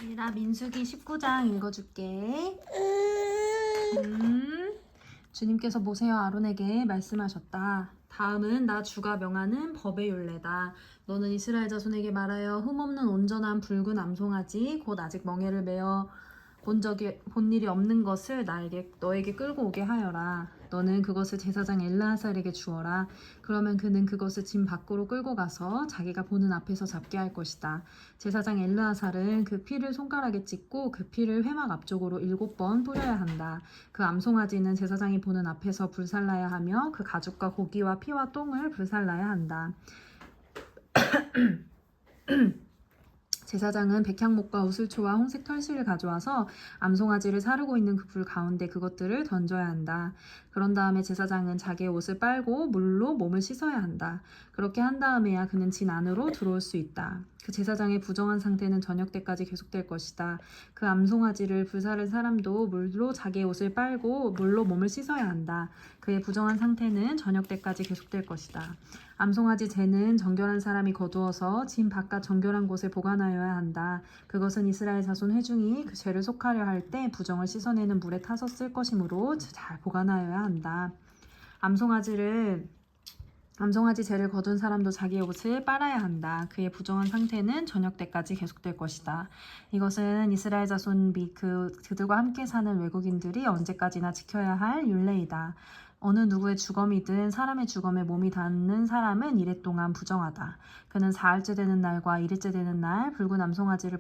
얘들아, 민수기 19장 읽어줄게. 주님께서 모세와 아론에게 말씀하셨다. 다음은 나 주가 명하는 법의 율례다. 너는 이스라엘 자손에게 말하여 흠없는 온전한 붉은 암송아지 곧 아직 멍에를 메어 본 일이 없는 것을 너에게 끌고 오게 하여라. 너는 그것을 제사장 엘르아살에게 주어라. 그러면 그는 그것을 짐 밖으로 끌고 가서 자기가 보는 앞에서 잡게 할 것이다. 제사장 엘르아살은 그 피를 손가락에 찍고 그 피를 회막 앞쪽으로 7번 뿌려야 한다. 그 암송아지는 제사장이 보는 앞에서 불살라야 하며 그 가죽과 고기와 피와 똥을 불살라야 한다. 제사장은 백향목과 우슬초와 홍색 털실을 가져와서 암송아지를 사르고 있는 그 불 가운데 그것들을 던져야 한다. 그런 다음에 제사장은 자기의 옷을 빨고 물로 몸을 씻어야 한다. 그렇게 한 다음에야 그는 진 안으로 들어올 수 있다. 그 제사장의 부정한 상태는 저녁 때까지 계속될 것이다. 그 암송아지를 불사른 사람도 물로 자기의 옷을 빨고 물로 몸을 씻어야 한다. 그의 부정한 상태는 저녁 때까지 계속될 것이다. 암송아지 재는 정결한 사람이 거두어서 진 바깥 정결한 곳에 보관하여야 한다. 그것은 이스라엘 자손 회중이 그 죄를 속하려 할 때 부정을 씻어내는 물에 타서 쓸 것이므로 잘 보관하여야 한다. 암송아지 재를 거둔 사람도 자기의 옷을 빨아야 한다. 그의 부정한 상태는 저녁 때까지 계속될 것이다. 이것은 이스라엘 자손 및 그들과 함께 사는 외국인들이 언제까지나 지켜야 할 율례이다. 어느 누구의 주검이든 사람의 주검에 몸이 닿는 사람은 이래 동안 부정하다. 그는 사흘째 되는 날과 이틀째 되는 날 붉은 암송아지를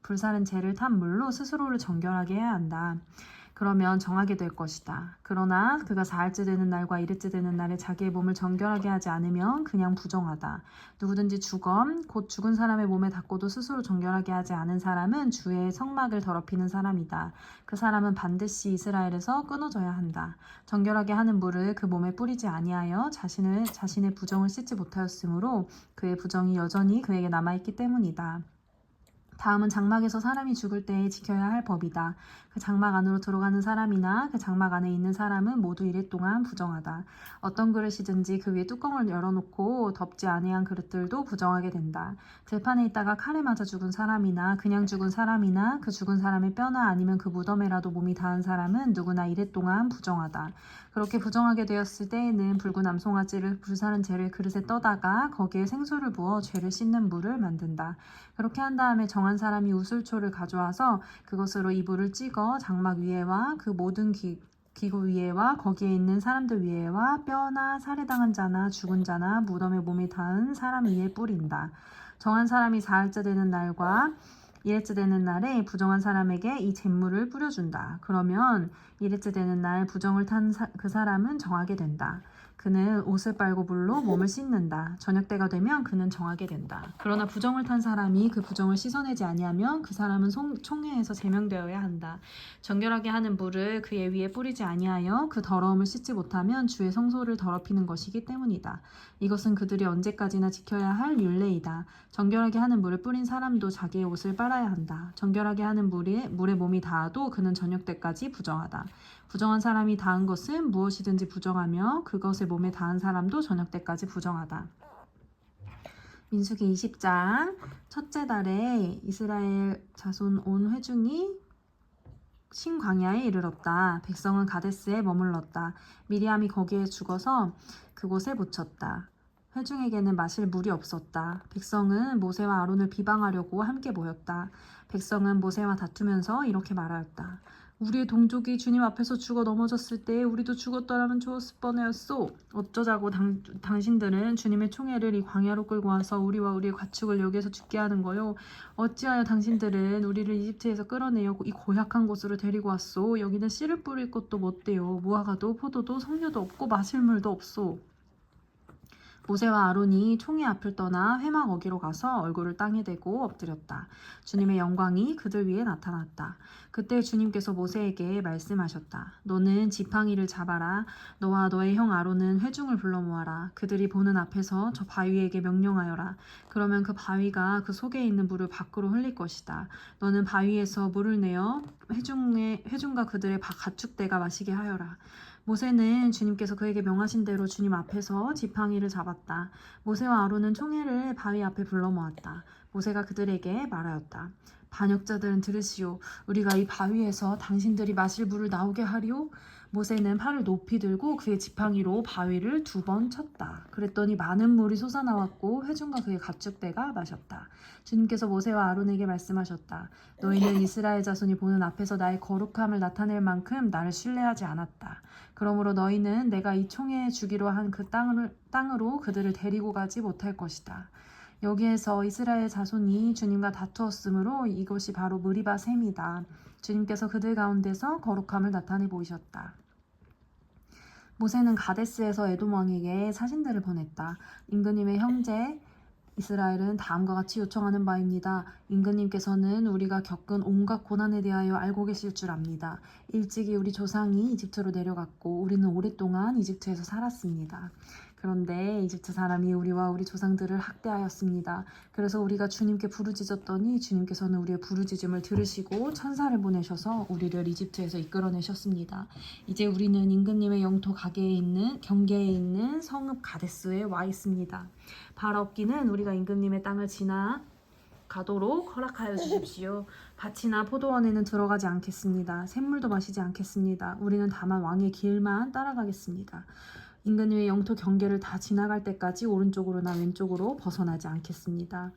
불사른 재를 탄 물로 스스로를 정결하게 해야 한다. 그러면 정하게 될 것이다. 그러나 그가 사흘째 되는 날과 이틀째 되는 날에 자기의 몸을 정결하게 하지 않으면 그냥 부정하다. 누구든지 곧 죽은 사람의 몸에 닿고도 스스로 정결하게 하지 않은 사람은 주의 성막을 더럽히는 사람이다. 그 사람은 반드시 이스라엘에서 끊어져야 한다. 정결하게 하는 물을 그 몸에 뿌리지 아니하여 자신의 부정을 씻지 못하였으므로 그의 부정이 여전히 그에게 남아있기 때문이다. 다음은 장막에서 사람이 죽을 때에 지켜야 할 법이다. 그 장막 안으로 들어가는 사람이나 그 장막 안에 있는 사람은 모두 이래 동안 부정하다. 어떤 그릇이든지 그 위에 뚜껑을 열어놓고 덮지 아니한 그릇들도 부정하게 된다. 들판에 있다가 칼에 맞아 죽은 사람이나 그냥 죽은 사람이나 그 죽은 사람의 뼈나 아니면 그 무덤에라도 몸이 닿은 사람은 누구나 이래 동안 부정하다. 그렇게 부정하게 되었을 때에는 붉은 암송아지를 불사른 재를 그릇에 떠다가 거기에 생수를 부어 죄를 씻는 물을 만든다. 그렇게 한 다음에 정한 사람이 우슬초를 가져와서 그것으로 이불을 찍어 장막 위에와 그 모든 기구 위에와 거기에 있는 사람들 위에와 뼈나 살해당한 자나 죽은 자나 무덤에 몸이 닿은 사람 위에 뿌린다. 정한 사람이 사흘째 되는 날과 이틀째 되는 날에 부정한 사람에게 이 잿물을 뿌려준다. 그러면 이틀째 되는 날 부정을 탄 그 사람은 정하게 된다. 그는 옷을 빨고 물로 몸을 씻는다. 저녁 때가 되면 그는 정하게 된다. 그러나 부정을 탄 사람이 그 부정을 씻어내지 아니하면 그 사람은 총회에서 제명되어야 한다. 정결하게 하는 물을 그의 위에 뿌리지 아니하여 그 더러움을 씻지 못하면 주의 성소를 더럽히는 것이기 때문이다. 이것은 그들이 언제까지나 지켜야 할 율례이다. 정결하게 하는 물을 뿌린 사람도 자기의 옷을 빨아야 한다. 정결하게 하는 물에 몸이 닿아도 그는 저녁 때까지 부정하다. 부정한 사람이 닿은 것은 무엇이든지 부정하며 그것에 몸에 닿은 사람도 저녁 때까지 부정하다. 민수기 20장 첫째 달에 이스라엘 자손 온 회중이 신광야에 이르렀다. 백성은 가데스에 머물렀다. 미리암이 거기에 죽어서 그곳에 묻혔다. 회중에게는 마실 물이 없었다. 백성은 모세와 아론을 비방하려고 함께 모였다. 백성은 모세와 다투면서 이렇게 말하였다. 우리의 동족이 주님 앞에서 죽어 넘어졌을 때 우리도 죽었더라면 좋았을 뻔하였소. 어쩌자고 당신들은 주님의 총애를 이 광야로 끌고 와서 우리와 우리의 가축을 여기에서 죽게 하는 거요. 어찌하여 당신들은 우리를 이집트에서 끌어내어 이 고약한 곳으로 데리고 왔소. 여기는 씨를 뿌릴 곳도 못돼요. 무화과도 포도도 석류도 없고 마실 물도 없소. 모세와 아론이 총회 앞을 떠나 회막 어기로 가서 얼굴을 땅에 대고 엎드렸다. 주님의 영광이 그들 위에 나타났다. 그때 주님께서 모세에게 말씀하셨다. 너는 지팡이를 잡아라. 너와 너의 형 아론은 회중을 불러 모아라. 그들이 보는 앞에서 저 바위에게 명령하여라. 그러면 그 바위가 그 속에 있는 물을 밖으로 흘릴 것이다. 너는 바위에서 물을 내어 회중과 그들의 가축대가 마시게 하여라. 모세는 주님께서 그에게 명하신 대로 주님 앞에서 지팡이를 잡았다. 모세와 아론은 총회를 바위 앞에 불러 모았다. 모세가 그들에게 말하였다. 반역자들은 들으시오. 우리가 이 바위에서 당신들이 마실 물을 나오게 하리오. 모세는 팔을 높이 들고 그의 지팡이로 바위를 2번 쳤다. 그랬더니 많은 물이 솟아나왔고 회중과 그의 가축대가 마셨다. 주님께서 모세와 아론에게 말씀하셨다. 너희는 이스라엘 자손이 보는 앞에서 나의 거룩함을 나타낼 만큼 나를 신뢰하지 않았다. 그러므로 너희는 내가 이 총에 주기로 한 그 땅으로 그들을 데리고 가지 못할 것이다. 여기에서 이스라엘 자손이 주님과 다투었으므로 이것이 바로 무리바 셈이다. 주님께서 그들 가운데서 거룩함을 나타내 보이셨다. 모세는 가데스에서 에돔 왕에게 사신들을 보냈다. 임금님의 형제 이스라엘은 다음과 같이 요청하는 바입니다. 임금님께서는 우리가 겪은 온갖 고난에 대하여 알고 계실 줄 압니다. 일찍이 우리 조상이 이집트로 내려갔고 우리는 오랫동안 이집트에서 살았습니다. 그런데 이집트 사람이 우리와 우리 조상들을 학대하였습니다. 그래서 우리가 주님께 부르짖었더니 주님께서는 우리의 부르짖음을 들으시고 천사를 보내셔서 우리를 이집트에서 이끌어내셨습니다. 이제 우리는 임금님의 영토 경계에 있는 성읍 가데스에 와 있습니다. 발 없기는 우리가 임금님의 땅을 지나가도록 허락하여 주십시오. 밭이나 포도원에는 들어가지 않겠습니다. 샘물도 마시지 않겠습니다. 우리는 다만 왕의 길만 따라가겠습니다. 임금님의 영토 경계를 다 지나갈 때까지 오른쪽으로나 왼쪽으로 벗어나지 않겠습니다.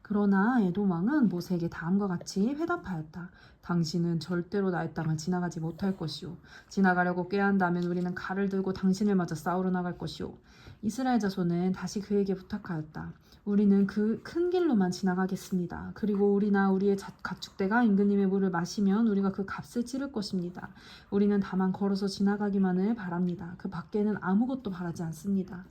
그러나 에돔 왕은 모세에게 다음과 같이 회답하였다. 당신은 절대로 나의 땅을 지나가지 못할 것이오. 지나가려고 꾀한다면 우리는 칼을 들고 당신을 맞아 싸우러 나갈 것이오. 이스라엘 자손은 다시 그에게 부탁하였다. 우리는 그 큰 길로만 지나가겠습니다. 그리고 우리나 우리의 가축대가 임금님의 물을 마시면 우리가 그 값을 치를 것입니다. 우리는 다만 걸어서 지나가기만을 바랍니다. 그 밖에는 아무것도 바라지 않습니다.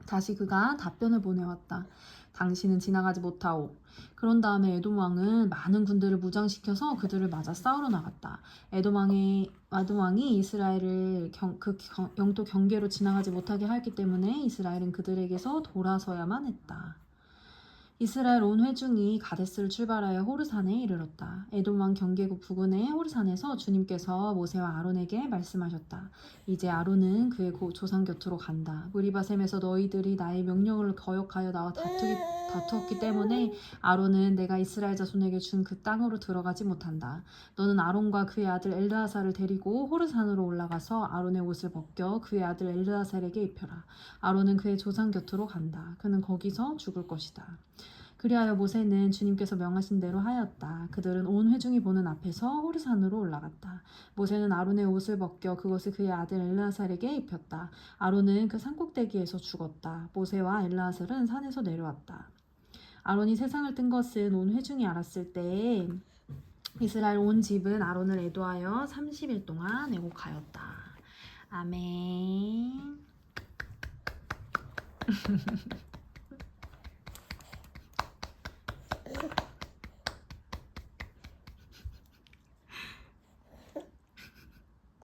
다시 그가 답변을 보내왔다. 당신은 지나가지 못하오. 그런 다음에 에돔 왕은 많은 군대를 무장시켜서 그들을 맞아 싸우러 나갔다. 에돔 왕이 이스라엘을 영토 경계로 지나가지 못하게 하였기 때문에 이스라엘은 그들에게서 돌아서야만 했다. 이스라엘 온 회중이 가데스를 출발하여 호르산에 이르렀다. 에돔 왕 경계국 부근의 호르산에서 주님께서 모세와 아론에게 말씀하셨다. 이제 아론은 그의 조상 곁으로 간다. 무리바셈에서 너희들이 나의 명령을 거역하여 나와 다투었기 때문에 아론은 내가 이스라엘 자손에게 준 그 땅으로 들어가지 못한다. 너는 아론과 그의 아들 엘르아살을 데리고 호르산으로 올라가서 아론의 옷을 벗겨 그의 아들 엘르아살에게 입혀라. 아론은 그의 조상 곁으로 간다. 그는 거기서 죽을 것이다. 그리하여 모세는 주님께서 명하신 대로 하였다. 그들은 온 회중이 보는 앞에서 호르산으로 올라갔다. 모세는 아론의 옷을 벗겨 그것을 그의 아들 엘르아살에게 입혔다. 아론은 그 산꼭대기에서 죽었다. 모세와 엘르아살은 산에서 내려왔다. 아론이 세상을 뜬 것은 온 회중이 알았을 때에 이스라엘 온 집은 아론을 애도하여 30일 동안 애곡하였다. 아멘.